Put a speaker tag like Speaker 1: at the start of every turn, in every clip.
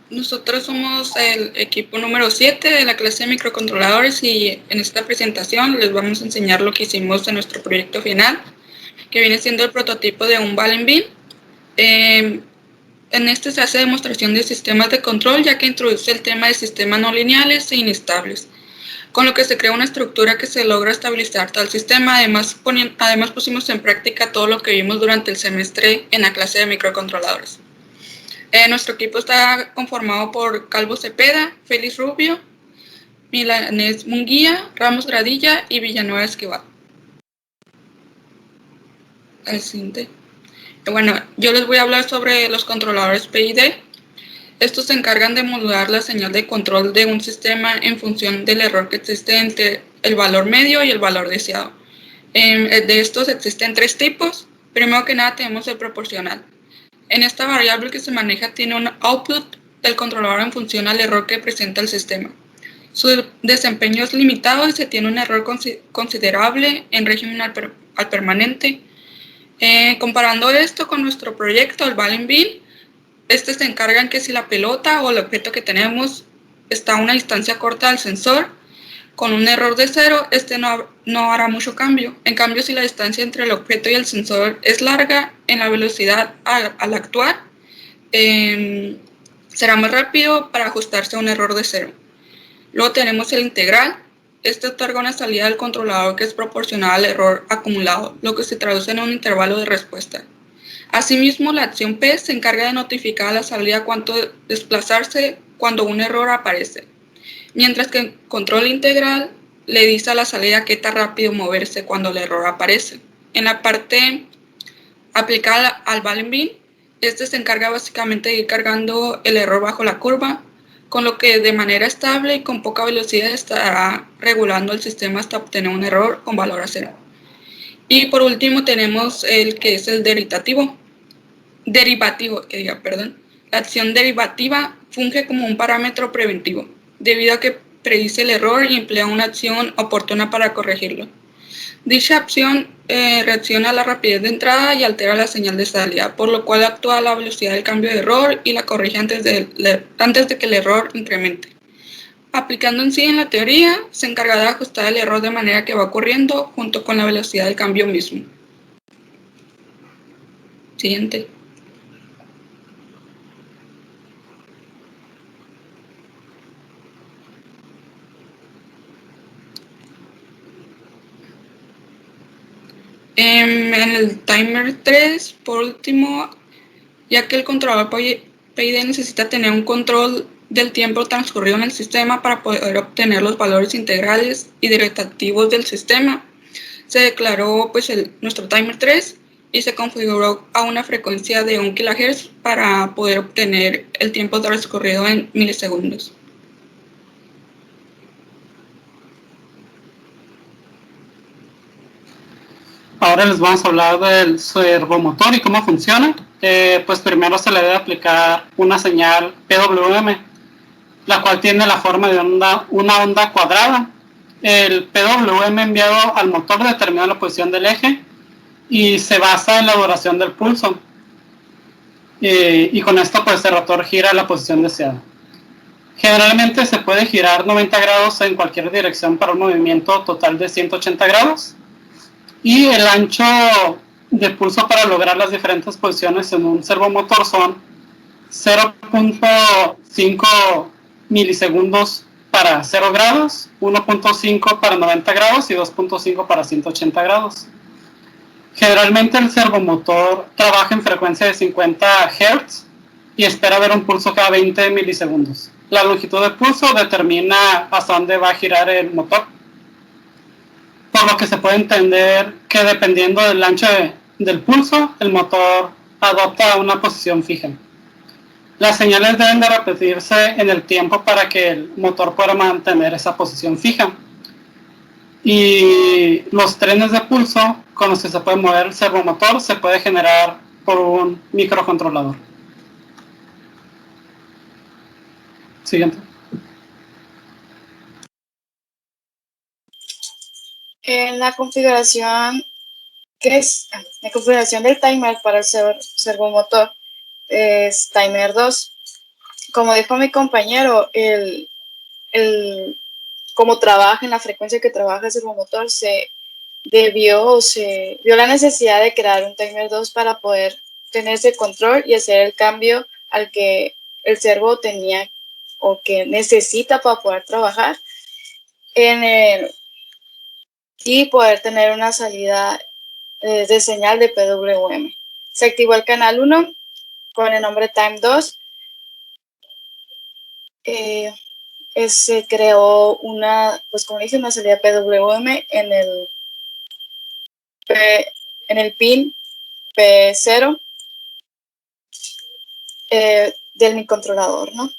Speaker 1: Nosotros somos el equipo número 7 de la clase de microcontroladores y en esta presentación les vamos a enseñar lo que hicimos en nuestro proyecto final, que viene siendo el prototipo de un ball and bean. En este se hace demostración de sistemas de control, ya que introduce el tema de sistemas no lineales e inestables, con lo que se crea una estructura que se logra estabilizar tal sistema. Además pusimos en práctica todo lo que vimos durante el semestre en la clase de microcontroladores. Nuestro equipo está conformado por Calvo Cepeda, Félix Rubio, Milanés Munguía, Ramos Gradilla y Villanueva Esquivel. El siguiente. Bueno, yo les voy a hablar sobre los controladores PID. Estos se encargan de modular la señal de control de un sistema en función del error que existe entre el valor medio y el valor deseado. De estos existen 3 tipos. Primero que nada tenemos el proporcional. En esta variable que se maneja tiene un output del controlador en función al error que presenta el sistema. Su desempeño es limitado y se tiene un error considerable en régimen al permanente. Comparando esto con nuestro proyecto, el ball and bean, se encargan que si la pelota o el objeto que tenemos está a una distancia corta del sensor, con un error de 0, no hará mucho cambio. En cambio, si la distancia entre el objeto y el sensor es larga, en la velocidad al actuar, será más rápido para ajustarse a un error de 0. Luego tenemos el integral. Este otorga una salida del controlador que es proporcional al error acumulado, lo que se traduce en un intervalo de respuesta. Asimismo, la acción P se encarga de notificar a la salida cuánto desplazarse cuando un error aparece, mientras que el control integral le dice a la salida qué tan rápido moverse cuando el error aparece. En la parte aplicada al ball and bean, se encarga básicamente de ir cargando el error bajo la curva, con lo que de manera estable y con poca velocidad estará regulando el sistema hasta obtener un error con valor a 0. Y por último tenemos el que es el derivativo. La acción derivativa funge como un parámetro preventivo, debido a que predice el error y emplea una acción oportuna para corregirlo. Dicha acción reacciona a la rapidez de entrada y altera la señal de salida, por lo cual actúa a la velocidad del cambio de error y la corrige antes de que el error incremente. Aplicando en sí en la teoría, se encargará de ajustar el error de manera que va ocurriendo junto con la velocidad del cambio mismo. Siguiente. En el timer 3, por último, ya que el controlador PID necesita tener un control del tiempo transcurrido en el sistema para poder obtener los valores integrales y derivativos del sistema, se declaró nuestro timer 3 y se configuró a una frecuencia de 1 kHz para poder obtener el tiempo transcurrido en milisegundos.
Speaker 2: Ahora les vamos a hablar del servomotor y cómo funciona. Pues primero se le debe aplicar una señal PWM, la cual tiene la forma de una onda cuadrada. El PWM enviado al motor determina la posición del eje y se basa en la duración del pulso. Y con esto pues el rotor gira a la posición deseada. Generalmente se puede girar 90 grados en cualquier dirección para un movimiento total de 180 grados. Y el ancho de pulso para lograr las diferentes posiciones en un servomotor son 0.5 milisegundos para 0 grados, 1.5 para 90 grados y 2.5 para 180 grados. Generalmente el servomotor trabaja en frecuencia de 50 Hz y espera ver un pulso cada 20 milisegundos. La longitud de pulso determina hasta dónde va a girar el motor, por lo que se puede entender que dependiendo del ancho del pulso, el motor adopta una posición fija. Las señales deben de repetirse en el tiempo para que el motor pueda mantener esa posición fija. Y los trenes de pulso con los que se puede mover el servomotor se puede generar por un microcontrolador. Siguiente.
Speaker 3: En la configuración del timer para el servomotor es timer 2. como dijo mi compañero, como trabaja en la frecuencia que trabaja el servomotor, se vio la necesidad de crear un timer 2 para poder tener ese control y hacer el cambio al que el servo tenía o que necesita para poder trabajar y poder tener una salida de señal de PWM. Se activó el canal 1 con el nombre Time 2. Se creó una, pues como dije, una salida PWM en el pin P0 del microcontrolador, ¿no?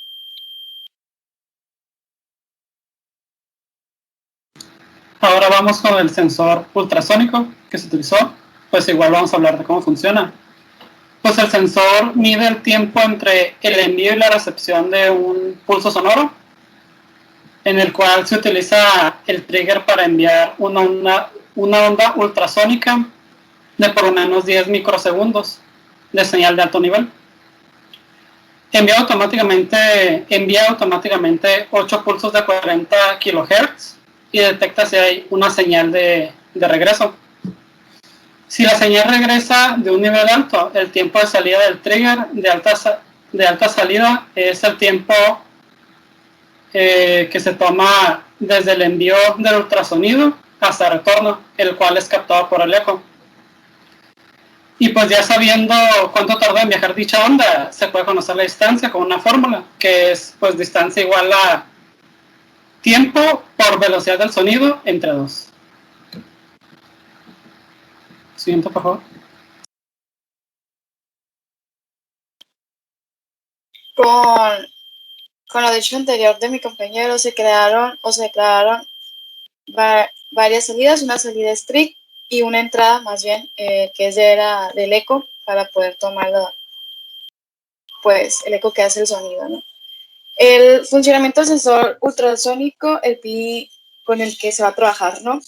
Speaker 2: Ahora vamos con el sensor ultrasónico que se utilizó. Pues igual vamos a hablar de cómo funciona. Pues el sensor mide el tiempo entre el envío y la recepción de un pulso sonoro, en el cual se utiliza el trigger para enviar una onda ultrasónica de por lo menos 10 microsegundos de señal de alto nivel. Envía automáticamente 8 pulsos de 40 kHz y detecta si hay una señal de regreso. Si la señal regresa de un nivel alto, el tiempo de salida del trigger de alta salida es el tiempo que se toma desde el envío del ultrasonido hasta el retorno, el cual es captado por el eco. Y pues ya sabiendo cuánto tarda en viajar dicha onda, se puede conocer la distancia con una fórmula, que es pues distancia igual a tiempo por velocidad del sonido entre 2. Siguiente, por favor.
Speaker 3: Con lo dicho anterior de mi compañero, se crearon varias salidas, una salida strict y una entrada más bien, que era del eco para poder tomar pues el eco que hace el sonido, ¿no? El funcionamiento del sensor ultrasónico, el pin con el que se va a trabajar, ¿no?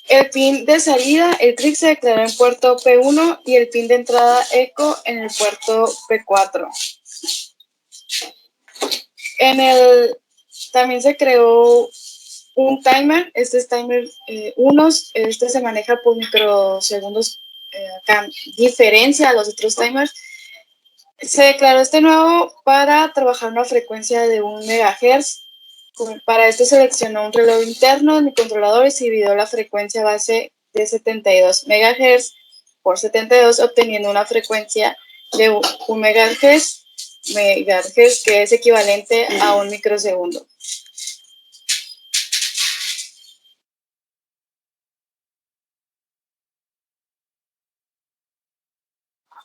Speaker 3: El pin de salida, el trick se declaró en puerto P1 y el pin de entrada eco en el puerto P4. También se creó un timer, este es timer 1, este se maneja por microsegundos, acá diferencia a los otros timers. Se declaró este nuevo para trabajar una frecuencia de 1 MHz. Para esto seleccionó un reloj interno de mi controlador y se dividió la frecuencia base de 72 MHz por 72, obteniendo una frecuencia de 1 MHz, que es equivalente a 1 microsegundo.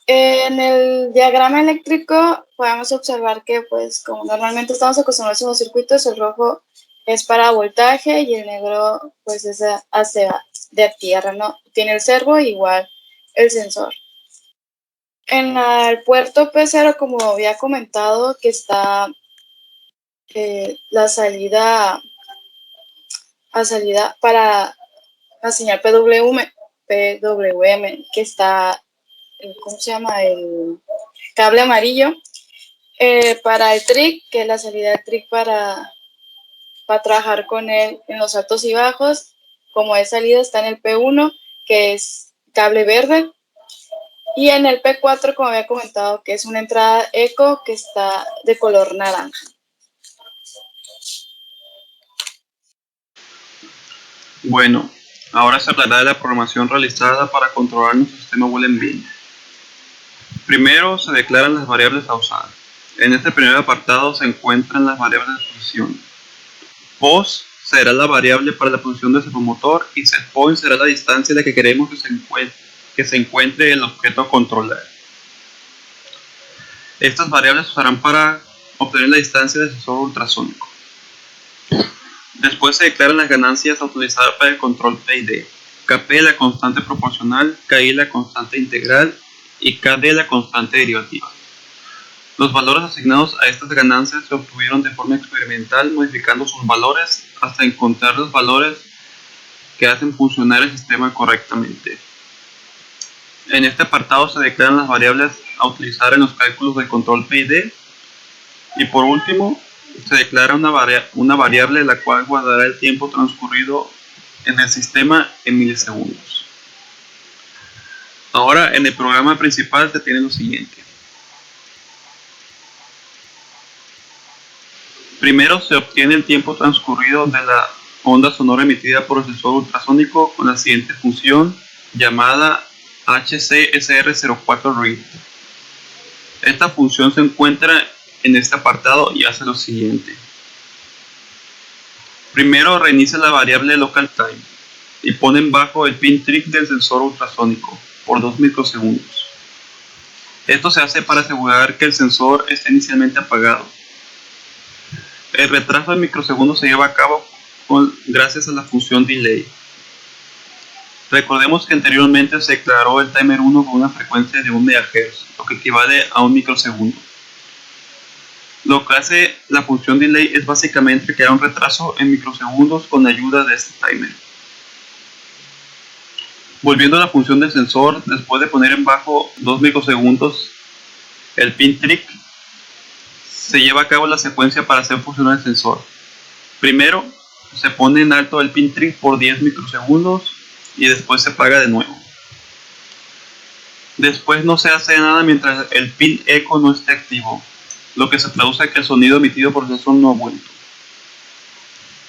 Speaker 3: En el diagrama eléctrico podemos observar que, pues, como normalmente estamos acostumbrados a los circuitos, el rojo es para voltaje y el negro, pues, es de tierra, ¿no? Tiene el servo igual el sensor. En el puerto P0, como había comentado, que está la salida para la señal PWM, que está, ¿cómo se llama? El cable amarillo. Para el trick, que es la salida del trick para trabajar con él en los altos y bajos, como es salida está en el P1, que es cable verde, y en el P4, como había comentado, que es una entrada eco que está de color naranja.
Speaker 4: Bueno, ahora se hablará de la programación realizada para controlar nuestro sistema Boolean-Bin. Primero se declaran las variables a usar. En este primer apartado se encuentran las variables de posición. Pos será la variable para la posición del servomotor y setPoint será la distancia en la que queremos que se encuentre el objeto a controlar. Estas variables se usarán para obtener la distancia del sensor ultrasónico. Después se declaran las ganancias a utilizar para el control PID. Kp la constante proporcional, Ki la constante integral y Kd la constante derivativa. Los valores asignados a estas ganancias se obtuvieron de forma experimental modificando sus valores hasta encontrar los valores que hacen funcionar el sistema correctamente. En este apartado se declaran las variables a utilizar en los cálculos del control PID. Y por último, se declara una variable la cual guardará el tiempo transcurrido en el sistema en milisegundos. Ahora en el programa principal se tiene lo siguiente. Primero se obtiene el tiempo transcurrido de la onda sonora emitida por el sensor ultrasónico con la siguiente función llamada HCSR04read. Esta función se encuentra en este apartado y hace lo siguiente. Primero reinicia la variable local time y pone en bajo el pin trick del sensor ultrasónico por 2 microsegundos. Esto se hace para asegurar que el sensor esté inicialmente apagado. El retraso de microsegundos se lleva a cabo gracias a la función delay. Recordemos que anteriormente se declaró el timer 1 con una frecuencia de 1 MHz, lo que equivale a 1 microsegundo. Lo que hace la función delay es básicamente crear un retraso en microsegundos con ayuda de este timer. Volviendo a la función del sensor, después de poner en bajo 2 microsegundos el pin trick, se lleva a cabo la secuencia para hacer funcionar el sensor. Primero, se pone en alto el pin trick por 10 microsegundos y después se apaga de nuevo. Después no se hace nada mientras el pin echo no esté activo, lo que se traduce a que el sonido emitido por el sensor no ha vuelto.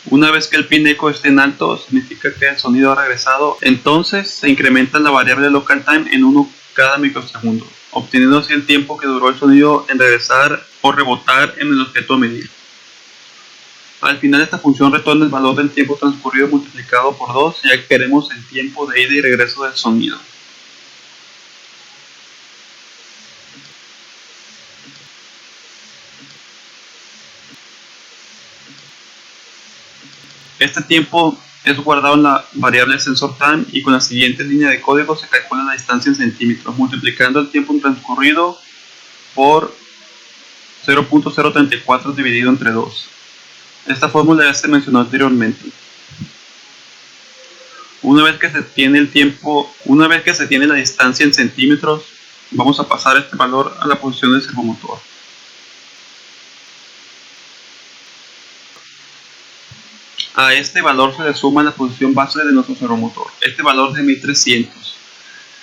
Speaker 4: Una vez que el pin echo esté en alto, significa que el sonido ha regresado, entonces se incrementa la variable local time en 1 cada microsegundo, obteniendo así el tiempo que duró el sonido en regresar o rebotar en el objeto a medir. Al final esta función retorna el valor del tiempo transcurrido multiplicado por 2, ya que queremos el tiempo de ida y regreso del sonido. Este tiempo es guardado en la variable sensor time y con la siguiente línea de código se calcula la distancia en centímetros, multiplicando el tiempo transcurrido por 0.034 dividido entre 2. Esta fórmula ya se mencionó anteriormente. Una vez que se tiene la distancia en centímetros, vamos a pasar este valor a la posición del servomotor. A este valor se le suma la posición base de nuestro servomotor. Este valor es de 1300,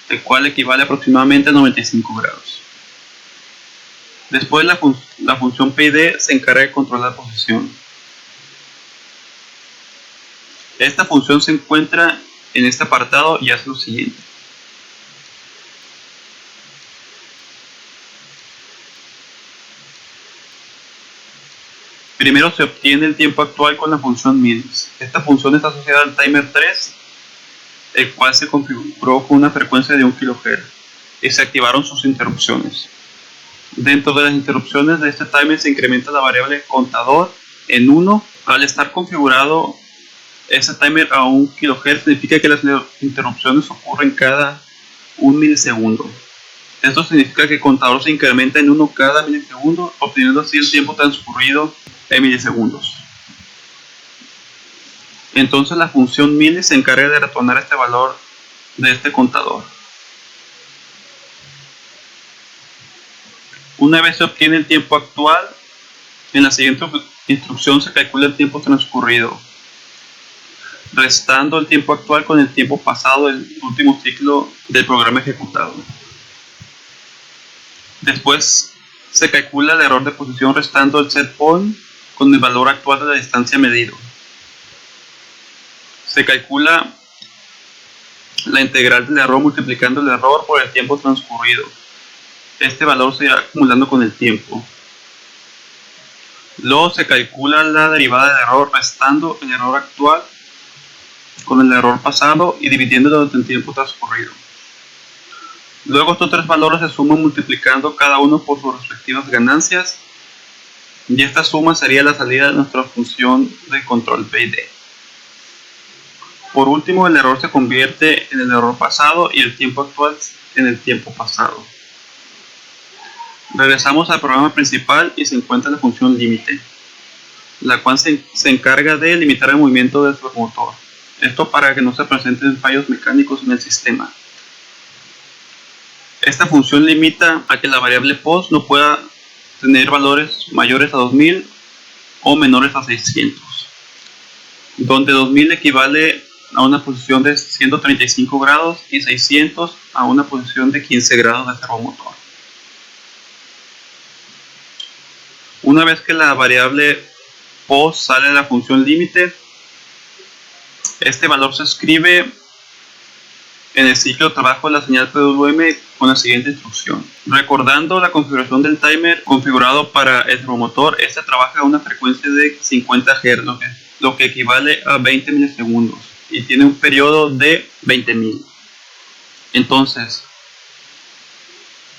Speaker 4: el cual equivale aproximadamente a 95 grados. Después la función PID se encarga de controlar la posición. Esta función se encuentra en este apartado y hace lo siguiente. Primero se obtiene el tiempo actual con la función milis. Esta función está asociada al timer 3, el cual se configuró con una frecuencia de 1 kHz y se activaron sus interrupciones. Dentro de las interrupciones de este timer se incrementa la variable contador en 1. Al estar configurado ese timer a 1 kHz significa que las interrupciones ocurren cada 1 milisegundo. Esto significa que el contador se incrementa en 1 cada milisegundo, obteniendo así el tiempo transcurrido en milisegundos. Entonces la función milis se encarga de retornar este valor de este contador. Una vez se obtiene el tiempo actual, en la siguiente instrucción se calcula el tiempo transcurrido, restando el tiempo actual con el tiempo pasado del último ciclo del programa ejecutado. Después se calcula el error de posición restando el set point con el valor actual de la distancia medido. Se calcula la integral del error multiplicando el error por el tiempo transcurrido. Este valor se irá acumulando con el tiempo. Luego se calcula la derivada del error restando el error actual con el error pasado y dividiéndolo entre el tiempo transcurrido. Luego estos tres valores se suman multiplicando cada uno por sus respectivas ganancias y esta suma sería la salida de nuestra función de control PID. Por último, el error se convierte en el error pasado y el tiempo actual en el tiempo pasado. Regresamos al programa principal y se encuentra la función límite, la cual se encarga de limitar el movimiento del servomotor. Esto para que no se presenten fallos mecánicos en el sistema. Esta función limita a que la variable post no pueda tener valores mayores a 2000 o menores a 600, donde 2000 equivale a una posición de 135 grados y 600 a una posición de 15 grados de servomotor. Una vez que la variable POS sale de la función límite, este valor se escribe en el ciclo de trabajo de la señal PWM con la siguiente instrucción. Recordando la configuración del timer configurado para el servomotor, este trabaja a una frecuencia de 50 Hz, lo que equivale a 20 milisegundos y tiene un periodo de 20.000. Entonces,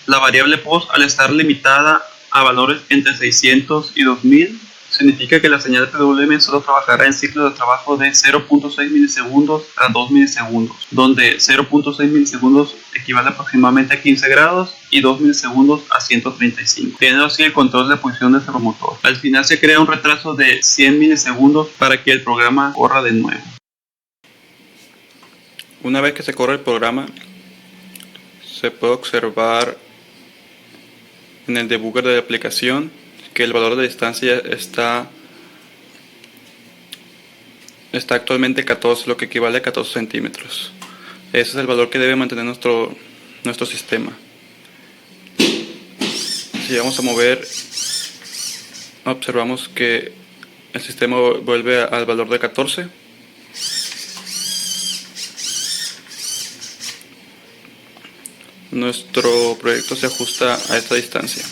Speaker 4: la variable POS, al estar limitada a valores entre 600 y 2000, significa que la señal PWM solo trabajará en ciclos de trabajo de 0.6 milisegundos a 2 milisegundos, donde 0.6 milisegundos equivale aproximadamente a 15 grados y 2 milisegundos a 135, teniendo así el control de posición del servomotor. Al final se crea un retraso de 100 milisegundos para que el programa corra de nuevo. Una vez que se corre el programa, se puede observar en el debugger de la aplicación que el valor de distancia está actualmente 14, lo que equivale a 14 centímetros. Ese es el valor que debe mantener nuestro sistema. Si vamos a mover, observamos que el sistema vuelve al valor de 14. Nuestro proyecto se ajusta a esta distancia.